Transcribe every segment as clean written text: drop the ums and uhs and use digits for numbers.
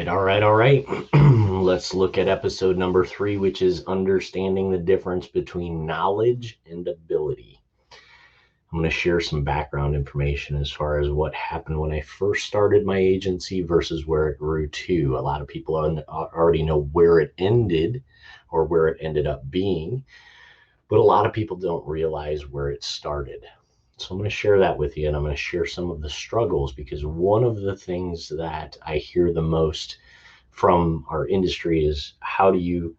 All right. Let's look at episode number 3, which is understanding the difference between knowledge and ability. I'm going to share some background information as far as what happened when I first started my agency versus where it grew to. A lot of people already know where it ended or where it ended up being, but a lot of people don't realize where it started. So I'm going to share that with you, and I'm going to share some of the struggles, because one of the things that I hear the most from our industry is how do you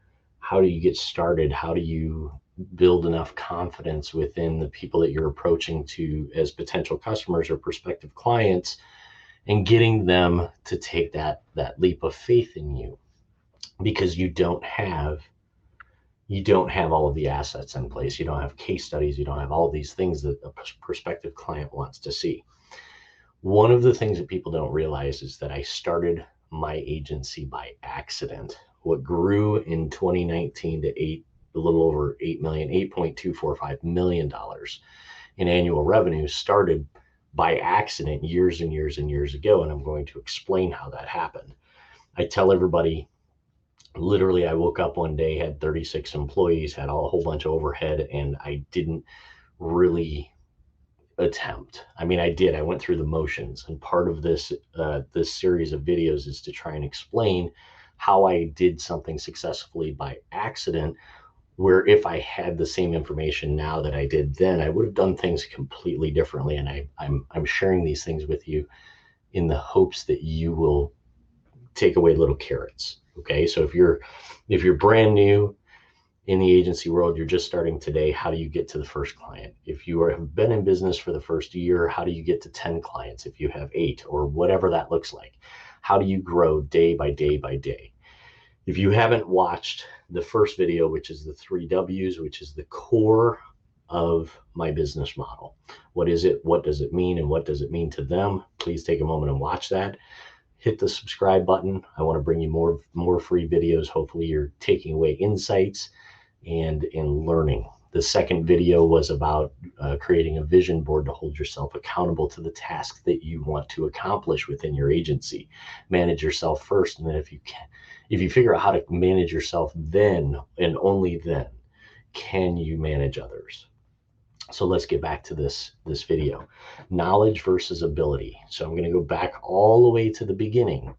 get started? How do you build enough confidence within the people that you're approaching to as potential customers or prospective clients, and getting them to take that leap of faith in you, because you don't have all of the assets in place. You don't have case studies. You don't have all of these things that a prospective client wants to see. One of the things that people don't realize is that I started my agency by accident. What grew in 2019 to a little over 8 million, $8.245 million in annual revenue started by accident years and years and years ago. And I'm going to explain how that happened. I tell everybody, literally, I woke up one day, had 36 employees, had a whole bunch of overhead, and I didn't really attempt. I mean, I did. I went through the motions, and part of this series of videos is to try and explain how I did something successfully by accident, where if I had the same information now that I did then, I would have done things completely differently. And I'm sharing these things with you in the hopes that you will take away little carrots. Okay, so if you're brand new in the agency world, you're just starting today, how do you get to the first client? If you have been in business for the first year, how do you get to 10 clients? If you have 8, or whatever that looks like, how do you grow day by day by day? If you haven't watched the first video, which is the 3 W's, which is the core of my business model, what is it? What does it mean? And what does it mean to them? Please take a moment and watch that. Hit the subscribe button. I want to bring you more free videos. Hopefully you're taking away insights and in learning. The second video was about creating a vision board to hold yourself accountable to the task that you want to accomplish within your agency. Manage yourself first, and then if you figure out how to manage yourself, then and only then can you manage others. So let's get back to this video. Knowledge versus ability. So I'm going to go back all the way to the beginning,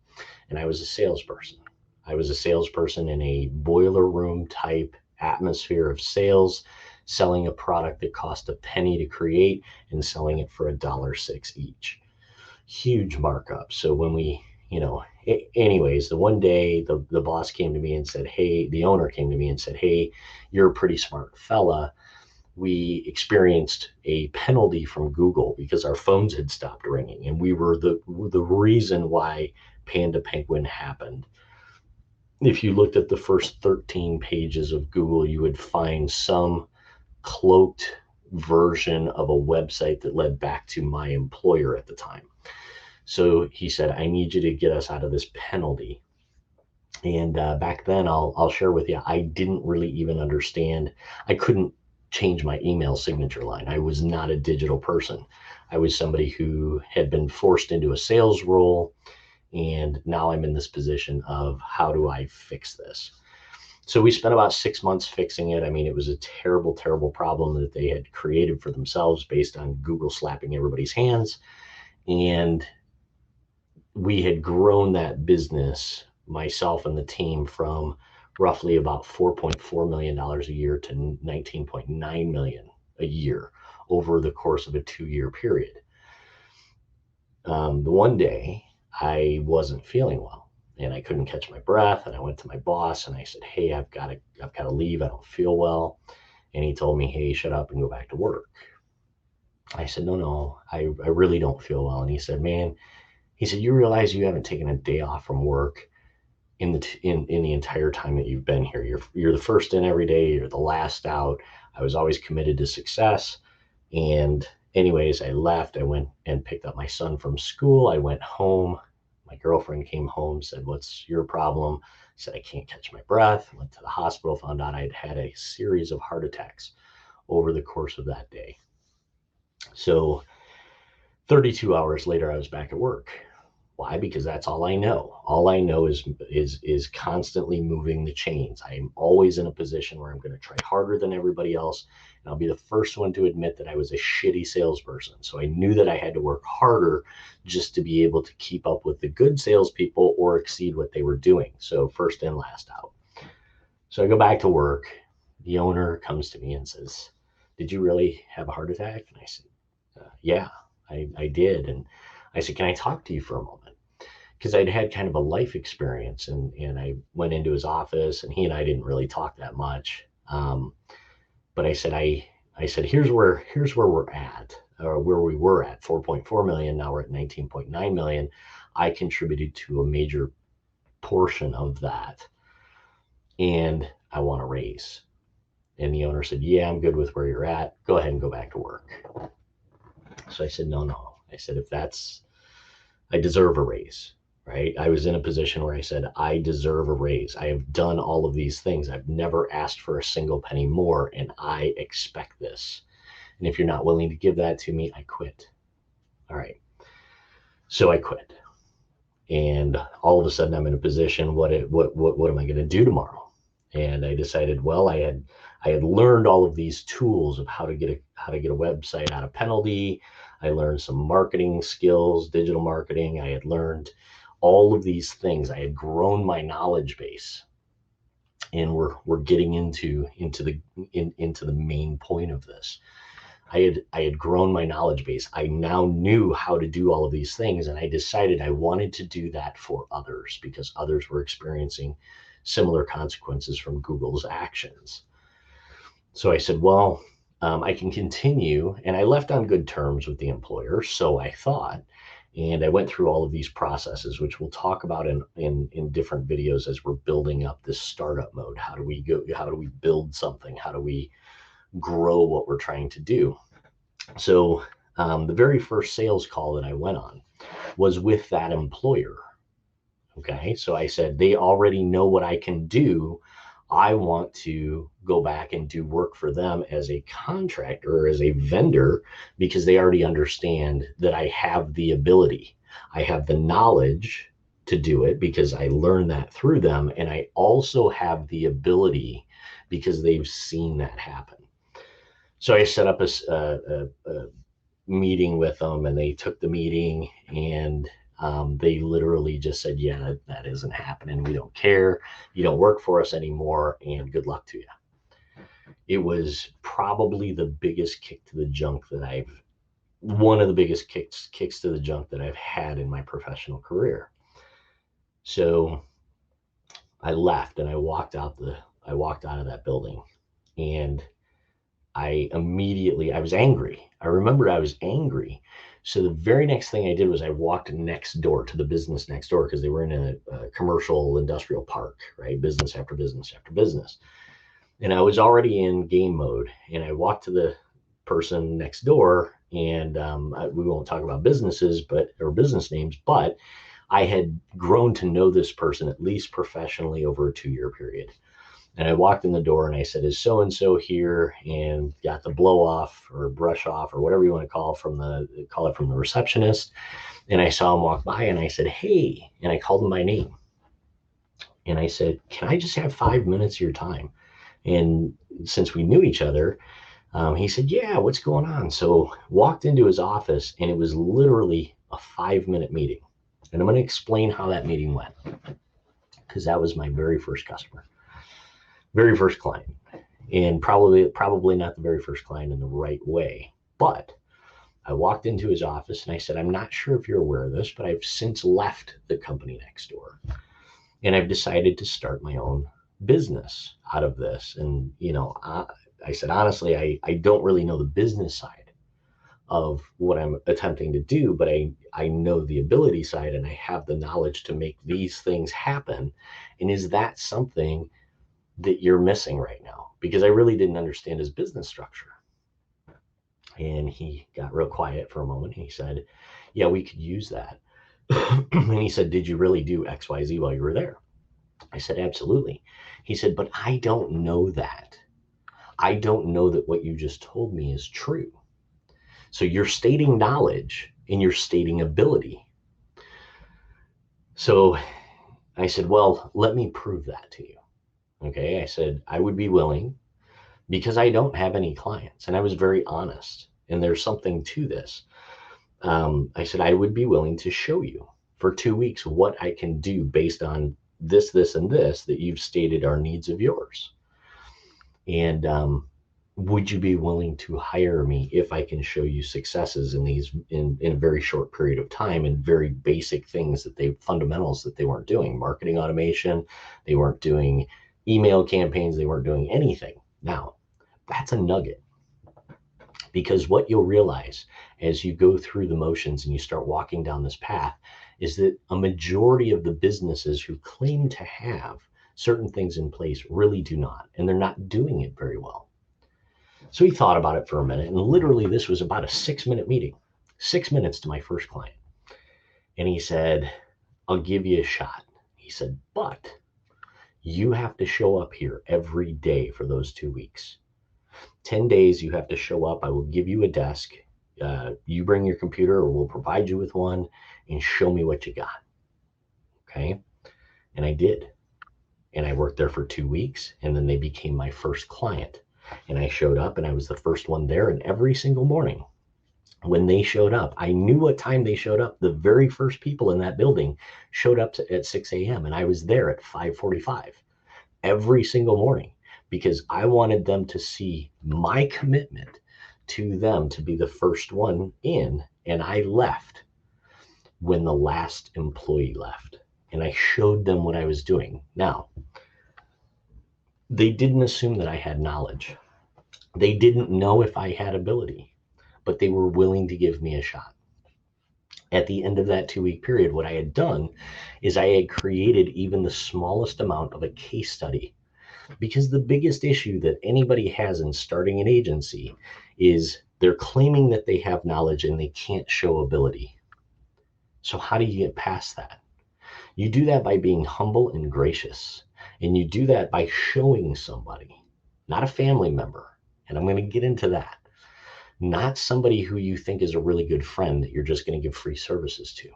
and I was a salesperson. I was a salesperson in a boiler room type atmosphere of sales, selling a product that cost a penny to create and selling it for $1.06 each. Huge markup. So when anyways, the one day the boss came to me and said, hey, the owner came to me and said, hey, you're a pretty smart fella. We experienced a penalty from Google because our phones had stopped ringing, and we were the reason why Panda Penguin happened. If you looked at the first 13 pages of Google, you would find some cloaked version of a website that led back to my employer at the time. So he said, I need you to get us out of this penalty. And back then, I'll share with you, I didn't really even understand. I couldn't change my email signature line. I was not a digital person. I was somebody who had been forced into a sales role, and now I'm in this position of how do I fix this? So we spent about 6 months fixing it. I mean, it was a terrible, terrible problem that they had created for themselves based on Google slapping everybody's hands. And we had grown that business, myself and the team, from roughly about $4.4 million a year to $19.9 million a year over the course of a 2-year period. The one day I wasn't feeling well and I couldn't catch my breath, and I went to my boss and I said, hey, I've got to leave. I don't feel well. And he told me, hey, shut up and go back to work. I said, no, I really don't feel well. And he said, man, you realize you haven't taken a day off from work in the entire time that you've been here. You're the first in every day. You're the last out. I was always committed to success. And anyways, I left. I went and picked up my son from school. I went home. My girlfriend came home, said, what's your problem? I said, I can't catch my breath. Went to the hospital, found out I'd had a series of heart attacks over the course of that day. So 32 hours later, I was back at work. Why? Because that's all I know. All I know is constantly moving the chains. I am always in a position where I'm going to try harder than everybody else, and I'll be the first one to admit that I was a shitty salesperson. So I knew that I had to work harder just to be able to keep up with the good salespeople or exceed what they were doing. So first in, last out. So I go back to work. The owner comes to me and says, "Did you really have a heart attack?" And I said, "Yeah, I did." And I said, "Can I talk to you for a moment?" Because I'd had kind of a life experience, and I went into his office, and he and I didn't really talk that much. But I said, here's where we're at, or where we were at 4.4 million. Now we're at 19.9 million. I contributed to a major portion of that, and I want to raise. And the owner said, "Yeah, I'm good with where you're at. Go ahead and go back to work." So I said, no. I said, if that's, I deserve a raise, right? I was in a position where I said, I deserve a raise. I have done all of these things. I've never asked for a single penny more, and I expect this. And if you're not willing to give that to me, I quit. All right. So I quit. And all of a sudden I'm in a position, what am I going to do tomorrow? And I decided, well, I had learned all of these tools of how to get a website out of penalty. I learned some marketing skills, digital marketing. I had learned all of these things. I had grown my knowledge base, and we're getting into the main point of this. I had grown my knowledge base. I now knew how to do all of these things, and I decided I wanted to do that for others because others were experiencing similar consequences from Google's actions. So I said, well, I can continue, and I left on good terms with the employer, so I thought. And I went through all of these processes, which we'll talk about in different videos as we're building up this startup mode. How do we build something? How do we grow what we're trying to do? So the very first sales call that I went on was with that employer. Okay. So I said, they already know what I can do. I want to go back and do work for them as a contractor or as a vendor because they already understand that I have the ability. I have the knowledge to do it because I learned that through them. And I also have the ability because they've seen that happen. So I set up a meeting with them, and they took the meeting, and they literally just said, "Yeah, that isn't happening. We don't care. You don't work for us anymore, and good luck to you." It was probably the biggest kick to the junk that one of the biggest kicks to the junk that I've had in my professional career. So I left, and I walked out of that building, and I was angry. I remember I was angry. So the very next thing I did was I walked next door to the business next door because they were in a commercial industrial park, right? Business after business after business. And I was already in game mode. And I walked to the person next door, and we won't talk about businesses, or business names, but I had grown to know this person at least professionally over a 2-year period. And I walked in the door, and I said, "Is so-and-so here?" And got the blow off or brush off or whatever you want to call it from the receptionist. And I saw him walk by, and I said, "Hey," and I called him by name. And I said, "Can I just have 5 minutes of your time?" And since we knew each other, he said, "Yeah, what's going on?" So walked into his office, and it was literally a 5-minute meeting. And I'm going to explain how that meeting went because that was my very first customer. Very first client, and probably not the very first client in the right way. But I walked into his office, and I said, "I'm not sure if you're aware of this, but I've since left the company next door, and I've decided to start my own business out of this." And I said, honestly, I don't really know the business side of what I'm attempting to do, but I know the ability side, and I have the knowledge to make these things happen. And is that something that you're missing right now? Because I really didn't understand his business structure. And he got real quiet for a moment. He said, "Yeah, we could use that." And he said, "Did you really do XYZ while you were there?" I said, "Absolutely." He said, "But I don't know that. I don't know that what you just told me is true. So you're stating knowledge and you're stating ability." So I said, well, let me prove that to you. Okay. I said, I would be willing because I don't have any clients. And I was very honest. And there's something to this. I said, I would be willing to show you for 2 weeks what I can do based on this, and this that you've stated are needs of yours. And would you be willing to hire me if I can show you successes in these in a very short period of time and very basic things that fundamentals that they weren't doing, marketing automation, they weren't doing email campaigns, they weren't doing anything. Now, that's a nugget, because what you'll realize as you go through the motions and you start walking down this path is that a majority of the businesses who claim to have certain things in place really do not, and they're not doing it very well. So he thought about it for a minute, and literally this was about a 6-minute meeting, 6 minutes to my first client. And he said, I'll give you a shot. He said, but you have to show up here every day for those 2 weeks. 10 days, you have to show up. I will give you a desk. You bring your computer, or we'll provide you with one, and show me what you got. Okay. And I did. And I worked there for 2 weeks, and then they became my first client. And I showed up, and I was the first one there. And every single morning when they showed up, I knew what time they showed up. The very first people in that building showed up at 6 a.m. and I was there at 5:45 every single morning, because I wanted them to see my commitment to them to be the first one in. And I left when the last employee left, and I showed them what I was doing. Now, they didn't assume that I had knowledge. They didn't know if I had ability, but they were willing to give me a shot. At the end of that 2-week period, what I had done is I had created even the smallest amount of a case study, because the biggest issue that anybody has in starting an agency is they're claiming that they have knowledge and they can't show ability. So how do you get past that? You do that by being humble and gracious. And you do that by showing somebody, not a family member. And I'm going to get into that. Not somebody who you think is a really good friend that you're just going to give free services to.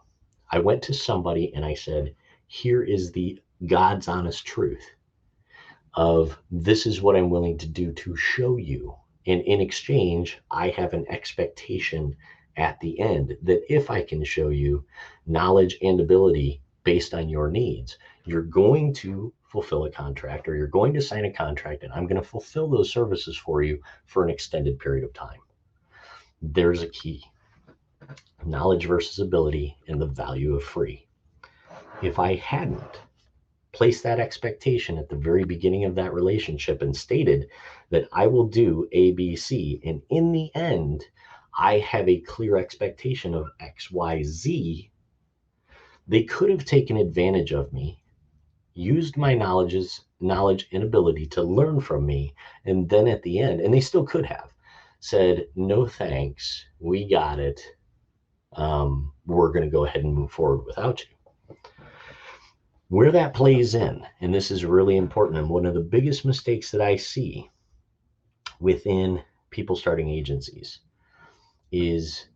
I went to somebody and I said, here is the God's honest truth of this is what I'm willing to do to show you. And in exchange, I have an expectation at the end that if I can show you knowledge and ability based on your needs, you're going to fulfill a contract, or you're going to sign a contract, and I'm going to fulfill those services for you for an extended period of time. There's a key: knowledge versus ability and the value of free. If I hadn't placed that expectation at the very beginning of that relationship and stated that I will do A, B, C, and in the end, I have a clear expectation of X, Y, Z, they could have taken advantage of me, used my knowledge and ability to learn from me, and then at the end, and they still could have said, no thanks, we got it. We're going to go ahead and move forward without you. Where that plays in, and this is really important, and one of the biggest mistakes that I see within people starting agencies is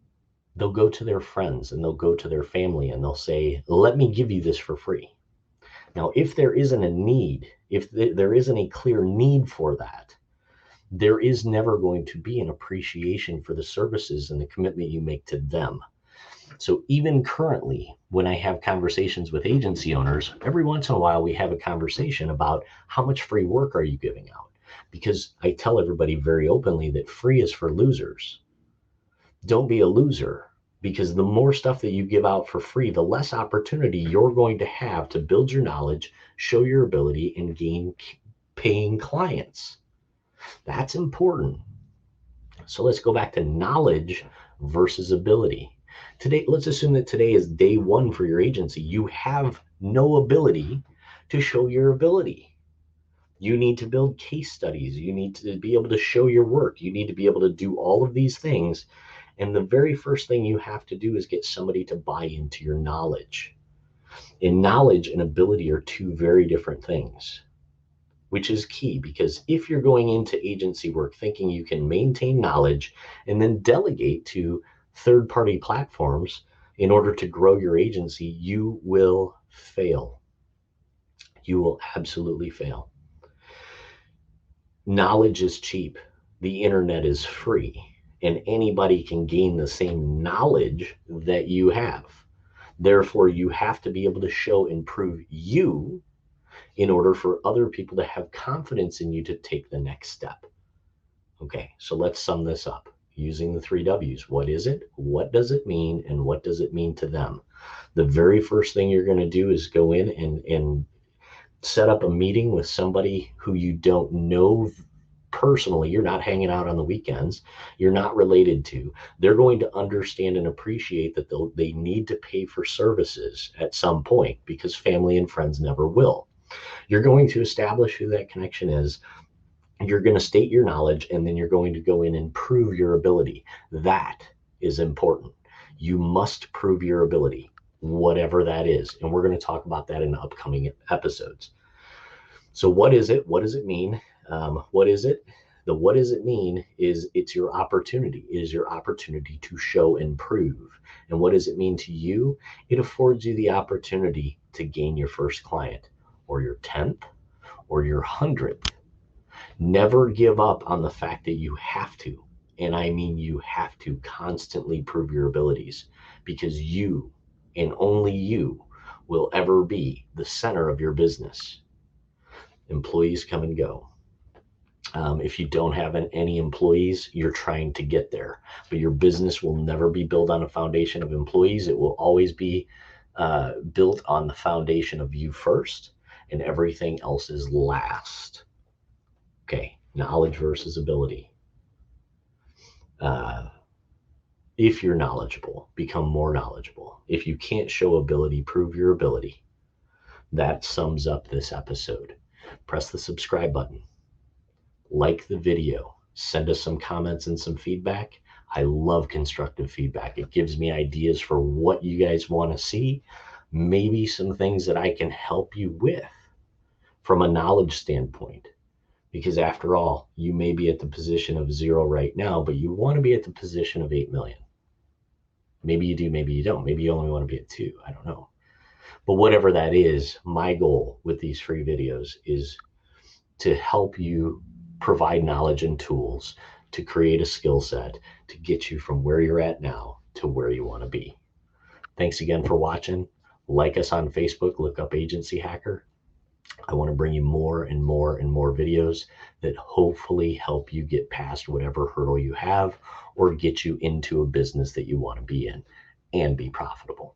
they'll go to their friends and they'll go to their family and they'll say, let me give you this for free. Now, if there isn't a need, if there isn't a clear need for that, there is never going to be an appreciation for the services and the commitment you make to them. So even currently, when I have conversations with agency owners, every once in a while we have a conversation about how much free work are you giving out? Because I tell everybody very openly that free is for losers. Don't be a loser, because the more stuff that you give out for free, the less opportunity you're going to have to build your knowledge, show your ability, and gain paying clients. That's important. So let's go back to knowledge versus ability. Today, let's assume that today is day one for your agency. You have no ability to show your ability. You need to build case studies. You need to be able to show your work. You need to be able to do all of these things. And the very first thing you have to do is get somebody to buy into your knowledge. And knowledge and ability are two very different things, which is key, because if you're going into agency work thinking you can maintain knowledge and then delegate to third-party platforms in order to grow your agency, you will fail. You will absolutely fail. Knowledge is cheap. The internet is free, and anybody can gain the same knowledge that you have. Therefore, you have to be able to show and prove you in order for other people to have confidence in you to take the next step. Okay, so let's sum this up using the 3 W's. What is it? What does it mean? And what does it mean to them? The very first thing you're going to do is go in and set up a meeting with somebody who you don't know personally. You're not hanging out on the weekends. You're not related to. They're going to understand and appreciate that they need to pay for services at some point because family and friends never will. You're going to establish who that connection is. You're going to state your knowledge, and then you're going to go in and prove your ability. That is important. You must prove your ability, whatever that is. And we're going to talk about that in upcoming episodes. So what is it? What does it mean? What is it? The what does it mean is it's your opportunity. It is your opportunity to show and prove. And what does it mean to you? It affords you the opportunity to gain your first client or your 10th or your 100th. Never give up on the fact that you have to. And I mean, you have to constantly prove your abilities, because you and only you will ever be the center of your business. Employees come and go. If you don't have any employees, you're trying to get there. But your business will never be built on a foundation of employees. It will always be built on the foundation of you first, and everything else is last. Okay, knowledge versus ability. If you're knowledgeable, become more knowledgeable. If you can't show ability, prove your ability. That sums up this episode. Press the subscribe button. Like the video. Send us some comments and some feedback. I love constructive feedback. It gives me ideas for what you guys want to see. Maybe some things that I can help you with from a knowledge standpoint. Because after all, you may be at the position of 0 right now, but you want to be at the position of 8 million. Maybe you do, maybe you don't. Maybe you only want to be at 2. I don't know. But whatever that is, my goal with these free videos is to help you provide knowledge and tools to create a skill set to get you from where you're at now to where you want to be. Thanks again for watching. Like us on Facebook, look up Agency Hacker. I want to bring you more and more and more videos that hopefully help you get past whatever hurdle you have or get you into a business that you want to be in and be profitable.